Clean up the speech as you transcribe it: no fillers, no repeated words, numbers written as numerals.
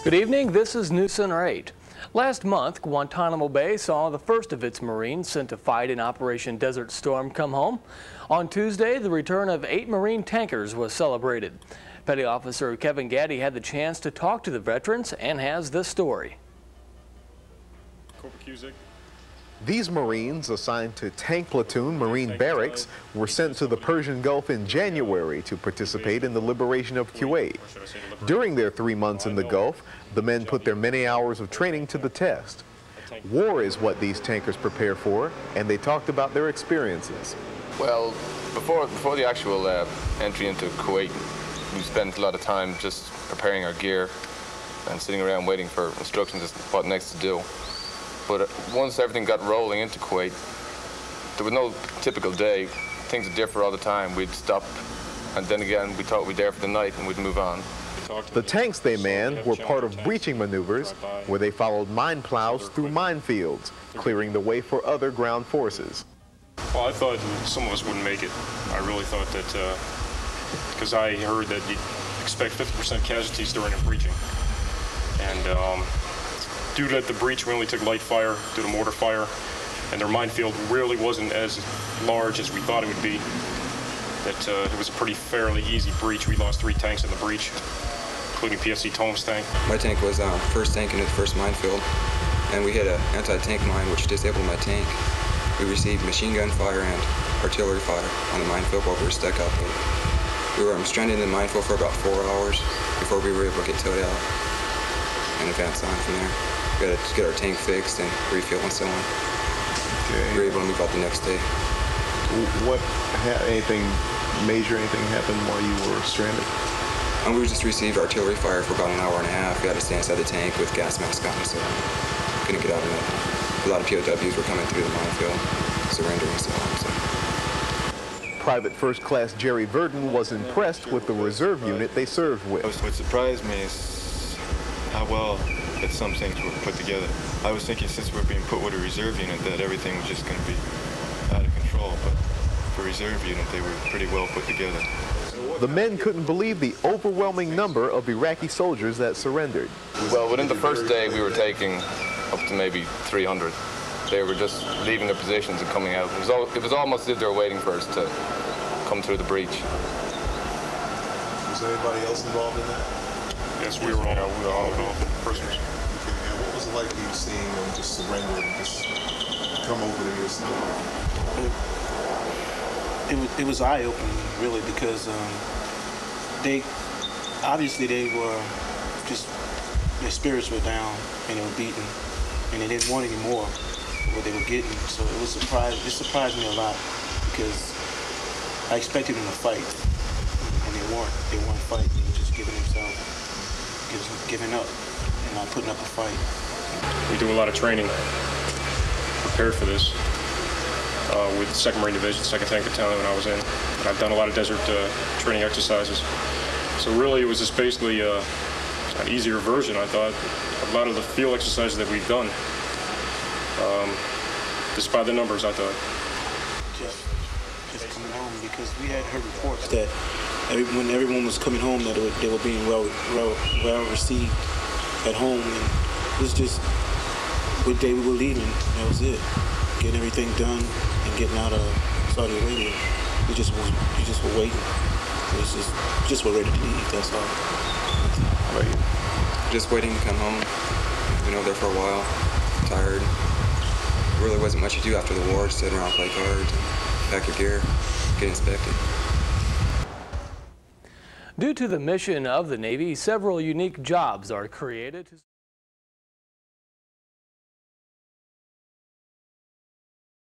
Good evening, this is News Center 8. Last month, Guantanamo Bay saw the first of its Marines sent to fight in Operation Desert Storm come home. On Tuesday, the return of 8 Marine tankers was celebrated. Petty Officer Kevin Gaddy had the chance to talk to the veterans and has this story. These Marines, assigned to Tank Platoon Marine Barracks, were sent to the Persian Gulf in January to participate in the liberation of Kuwait. During their 3 months in the Gulf, the men put their many hours of training to the test. War is what these tankers prepare for, and they talked about their experiences. Well, before the actual entry into Kuwait, we spent a lot of time just preparing our gear and sitting around waiting for instructions as to what next to do. But once everything got rolling into Kuwait, there was no typical day. Things would differ all the time. We'd stop, and then again, we thought we'd be there for the night, and we'd move on. The tanks they manned were part of breaching maneuvers, where they followed mine plows through minefields, clearing the way for other ground forces. Well, I thought some of us wouldn't make it. I really thought that, because I heard that you'd expect 50% casualties during a breaching. And due to the breach, we only took light fire due to mortar fire, and their minefield really wasn't as large as we thought it would be. It was a pretty fairly easy breach. We lost 3 tanks in the breach, including PFC Thomas tank. My tank was first tank into the first minefield, and we hit an anti-tank mine which disabled my tank. We received machine gun fire and artillery fire on the minefield while we were stuck out there. We were stranded in the minefield for about 4 hours before we were able to get towed out and advance on from there. We had to get our tank fixed and refuel and so on. Okay. We were able to move out the next day. Anything happened while you were stranded? And we just received artillery fire for about an hour and a half. We had to stay inside the tank with gas mask on, so couldn't get out of it. A lot of POWs were coming through the minefield, surrendering and so on. So. Private First Class Jerry Verdon was impressed with the reserve unit they served with. What surprised me is how well that some things were put together. I was thinking since we're being put with a reserve unit that everything was just going to be out of control, but for reserve unit they were pretty well put together. The men couldn't believe the overwhelming number of Iraqi soldiers that surrendered. Well, within the first day, we were taking up to maybe 300. They were just leaving their positions and coming out. It was almost as if they were waiting for us to come through the breach. Was anybody else involved in that? Yes, we were all involved, prisoners. Okay, and what was it like you seeing them just surrender and just come over to your side? It was eye-opening, really, because they were just, their spirits were down and they were beaten, and they didn't want any more of what they were getting. So it surprised me a lot, because I expected them to fight, and they weren't fighting. They were just giving up and not putting up a fight. We do a lot of training, prepared for this. With the 2nd Marine Division, 2nd Tank Battalion when I was in. And I've done a lot of desert training exercises. So really it was just basically an easier version, I thought. A lot of the field exercises that we've done, just by the numbers, I thought. Just coming home, because we had heard reports that when everyone was coming home that they were being well received at home, and it was just what day we were leaving, that was it. Getting everything done and getting out of Saudi Arabia. We just were waiting. It was just were ready to leave, that's all. How about you? Just waiting to come home. Been over there for a while, tired. There really wasn't much to do after the war, just sit around, play cards, pack your gear, get inspected. Due to the mission of the Navy, several unique jobs are created.